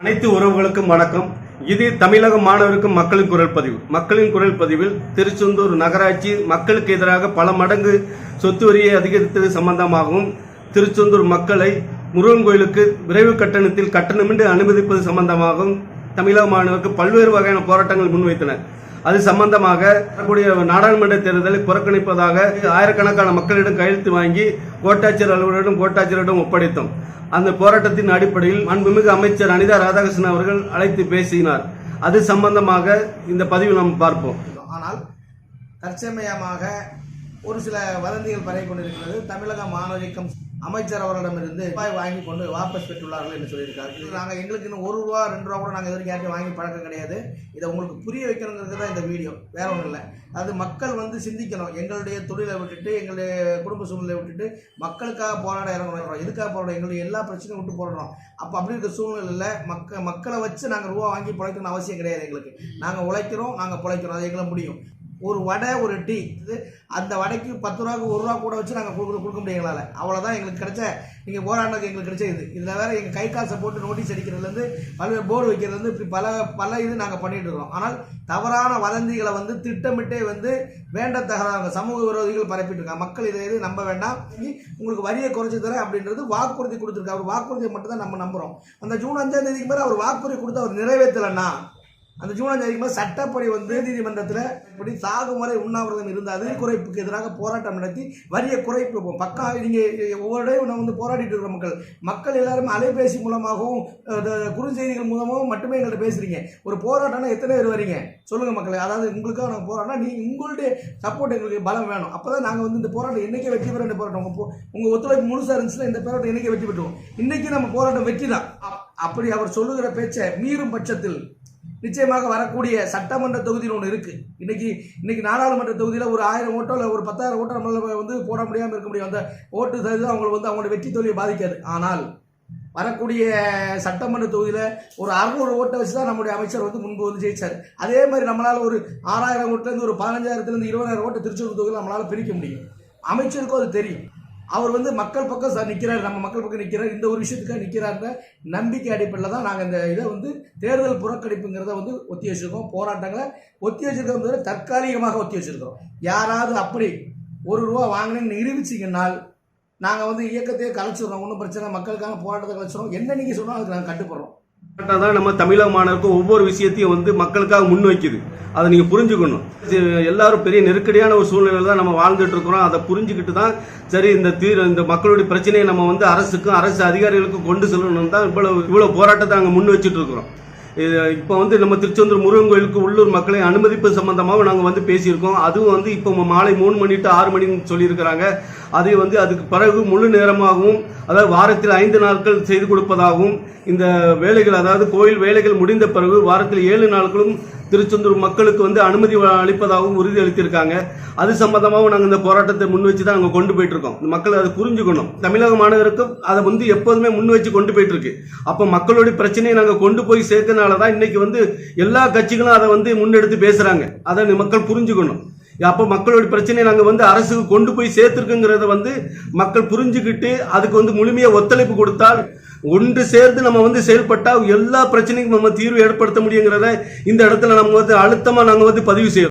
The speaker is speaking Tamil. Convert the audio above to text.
அனைத்து உறவுகளுக்கும் வணக்கம். இது தமிழக மாணவருக்கும் மக்களின் குரல் பதிவு. மக்களின் குரல் பதிவில் திருச்செந்தூர் நகராட்சி மக்களுக்கு எதிராக பல மடங்கு சொத்து வரியை அதிகரித்தது சம்பந்தமாகவும், திருச்செந்தூர் மக்களை முருகன் கோயிலுக்கு விரைவு கட்டணத்தில் கட்டணமின்றி அனுமதிப்பது சம்பந்தமாகவும் தமிழக மாணவருக்கு பல்வேறு வகையான போராட்டங்கள் முன்வைத்தனர். அது சம்பந்தமாக வரக்கூடிய நாடாளுமன்ற தேர்தலை புறக்கணிப்பதாக ஆயிரக்கணக்கான மக்களிடம் கையெழுத்து வாங்கி கோட்டாட்சியர் அலுவலரிடம் கோட்டாட்சியரிடம் ஒப்படைத்தோம். அந்த போராட்டத்தின் அடிப்படையில் மாண்புமிகு அமைச்சர் அனிதா ராதாகிருஷ்ணன் அவர்கள் அழைத்து பேசினார். அது சம்பந்தமாக இந்த பதிவில் நாம் பார்ப்போம். ஆனால் தற்சமயமாக ஒரு சில வதந்திகள் பரவி கொண்டிருக்கிறது. தமிழக மாணவர் இயக்கம் அமைச்சர் அவர்களிடமிருந்து ரூபாய் வாங்கி கொண்டு வாபஸ் பெற்றுள்ளார்கள் என்று சொல்லியிருக்காரு. இது நாங்கள் எங்களுக்கு இன்னும் ₹1 ₹2 கூட நாங்கள் எதிர்க்கு யாருக்கும் வாங்கி பழக்கம் கிடையாது. இதை உங்களுக்கு புரிய வைக்கணுங்கிறது தான் இந்த வீடியோ, வேற ஒன்றும் இல்லை. அது மக்கள் சிந்திக்கணும். எங்களுடைய தொழிலை விட்டுட்டு, எங்களுடைய குடும்ப சூழ்நிலையை விட்டுட்டு மக்களுக்காக போராட இறங்கணும். எதுக்காக போராடம்? எங்களுடைய எல்லா பிரச்சனையும் விட்டு போராடுறோம். அப்படி இருக்க சூழ்நிலையில் மக்களை வச்சு நாங்கள் ரூபா வாங்கி பிழைக்கணும்னு அவசியம் கிடையாது. எங்களுக்கு நாங்கள் உழைக்கிறோம், நாங்கள் பிழைக்கிறோம். அது எங்களை முடியும். ஒரு வடை, ஒரு டீ, அந்த வடைக்கு ₹10 ₹1 கூட வச்சு நாங்கள் கொடுக்க முடியும் எங்களால். அவ்வளோதான் எங்களுக்கு கிடைச்ச, நீங்கள் போராடினது எங்களுக்கு கிடைச்சது. இதில் வேறு எங்கள் கை காசை போட்டு நோட்டீஸ் அடிக்கிறதுலேருந்து பல்வேறு போர்டு வைக்கிறதுலேருந்து இப்படி பல இது நாங்கள் பண்ணிட்டு இருக்கிறோம். ஆனால் தவறான வதந்திகளை திட்டமிட்டே வேண்டத்தகாத சமூக விரோதிகள் பரப்பிட்டு இருக்காங்க. மக்கள் இதை நம்ப வேண்டாம். உங்களுக்கு வரியை குறைச்சி தரேன் அப்படின்றது வாக்குறுதி கொடுத்துருக்காரு. அவர் வாக்குறுதியை மட்டும் தான் நம்ம நம்புகிறோம். அந்த ஜூன் 5ஆம் தேதிக்கு மேலே அவர் வாக்குறுதி கொடுத்து அவர் நிறைவேற்றலைன்னா, அந்த ஜூன் 5 தேதிக்கு மேலே சட்டப்படி நீதிமன்றத்தில் இப்படி சாகுமுறை உண்ணாவிரதம் இருந்தால் அது குறைப்புக்கு எதிராக போராட்டம் நடத்தி வரியை குறைப்பு நீங்கள் ஒவ்வொரு நான் போராடிட்டு இருக்கிற மக்கள் எல்லாருமே அலைபேசி மூலமாகவும் குறுஞ்செய்திகள் மூலமாகவும் மட்டுமே எங்கள்கிட்ட பேசுறீங்க. ஒரு போராட்டம்னா எத்தனை பேர் வரீங்க சொல்லுங்க மக்களே. அதாவது உங்களுக்காக நாங்கள் போராட்டம், உங்களுடைய சப்போர்ட் எங்களுக்கு பலம் வேணும். அப்போ தான் நாங்கள் இந்த போராட்டம் என்னைக்கே வெற்றி பெற இந்த போராட்டம் உங்கள் ஒத்துழைப்பு முழுசாக இருந்துச்சுன்னா இந்த போராட்டம் என்னைக்கே வெற்றி பெற்றுவோம். இன்னைக்கு நம்ம போராட்டம் வெற்றி தான். அப்படி அவர் சொல்லுகிற பேச்சை மீறும் பட்சத்தில் நிச்சயமாக வரக்கூடிய சட்டமன்ற தொகுதியில் ஒன்று இருக்கு. இன்னைக்கு நாடாளுமன்ற தொகுதியில் ஒரு 1000 ஓட்டோ இல்லை ஒரு 10,000 ஓட்டோ நம்மளால போட முடியாமல் இருக்க முடியும். அந்த ஓட்டு சதவீதம் அவங்களோட வெற்றி தோல்வியை பாதிக்காது. ஆனால் வரக்கூடிய சட்டமன்ற தொகுதியில் ஒரு 600 ஓட்டை வச்சு தான் நம்முடைய அமைச்சர் முன்பு ஜெயிச்சார். அதே மாதிரி நம்மளால ஒரு 6000 ஓட்டுலேருந்து ஒரு 15,000 20,000 ஓட்டு திருச்செந்தூர் தொகுதியில் நம்மளால பிரிக்க முடியும். அமைச்சருக்கும் அது தெரியும். அவர் மக்கள் பக்கம் நிற்கிறார், நம்ம மக்கள் பக்கம் நிற்கிறார். இந்த ஒரு விஷயத்துக்காக நிற்கிறாருன்ற நம்பிக்கை அடிப்படையில் தான் நாங்கள் இந்த இதை தேர்தல் புறக்கணிப்புங்கிறத ஒத்தி வச்சிருக்கோம். போராட்டங்களை ஒத்தி வச்சிருக்கோம், தற்காலிகமாக ஒத்தி வச்சிருக்கிறோம். யாராவது அப்படி ₹1 வாங்கினீங்கன்னு நிரூபிச்சிங்கன்னால் நாங்கள் இயக்கத்தையே கலைச்சிடுறோம். ஒன்றும் பிரச்சனை, மக்களுக்கான போராட்டத்தை கலைச்சிடுறோம். என்ன நீங்கள் சொன்னால் அதுக்கு நாங்கள் கட்டுப்படுறோம். தான் நம்ம தமிழக மாணவருக்கும் ஒவ்வொரு விஷயத்தையும் மக்களுக்காக முன்வைக்குது. அதை நீங்க புரிஞ்சுக்கணும். எல்லாரும் பெரிய நெருக்கடியான ஒரு சூழ்நிலையில தான் நம்ம வாழ்ந்துட்டு இருக்கிறோம். அதை புரிஞ்சுக்கிட்டு தான் சரி இந்த மக்களுடைய பிரச்சனையை நம்ம அரசுக்கும் அரசு அதிகாரிகளுக்கும் கொண்டு செல்லணும் தான் இவ்வளவு போராட்டத்தை நாங்கள் முன் வச்சுட்டு இருக்கிறோம். இப்போ நம்ம திருச்செந்தூர் முருகன் கோயிலுக்கு உள்ளூர் மக்களை அனுமதிப்பு சம்பந்தமாக நாங்கள் பேசியிருக்கோம். அதுவும் இப்போ மாலை 3 மணி to 6 மணின்னு சொல்லியிருக்கிறாங்க. அதை அதுக்கு பிறகு முழு நேரமாகவும், அதாவது வாரத்தில் 5 நாட்கள் செய்து கொடுப்பதாகவும், இந்த வேலைகள் அதாவது கோயில் வேலைகள் முடிந்த பிறகு வாரத்தில் 7 நாட்களும் திருச்செந்தூர் மக்களுக்கு அனுமதி அளிப்பதாகவும் உறுதி அளித்திருக்காங்க. அது சம்பந்தமாகவும் நாங்கள் இந்த போராட்டத்தை முன் வச்சு தான் நாங்கள் கொண்டு போயிட்டு இருக்கோம். மக்கள் அதை புரிஞ்சுக்கணும். தமிழக மாணவருக்கும் அதை எப்போதுமே முன் வச்சு கொண்டு போயிட்டு இருக்கு. அப்ப மக்களுடைய பிரச்சனையை நாங்கள் கொண்டு போய் சேர்க்கனாலதான் இன்னைக்கு எல்லா கட்சிகளும் அதை முன்னெடுத்து பேசுறாங்க. அதை மக்கள் புரிஞ்சுக்கணும். அப்ப மக்களுடைய பிரச்சனையை நாங்க அரசுக்கு கொண்டு போய் சேர்த்திருக்குங்கிறத மக்கள் புரிஞ்சுக்கிட்டு அதுக்கு முழுமையா ஒத்துழைப்பு கொடுத்தால், ஒன்று சேர்ந்து நம்ம செயல்பட்டா எல்லா பிரச்சனைக்கும் நம்ம தீர்வு ஏற்படுத்த முடியுங்கிறத இந்த இடத்துல நம்ம அழுத்தமா நாங்க பதிவு செய்யறோம்.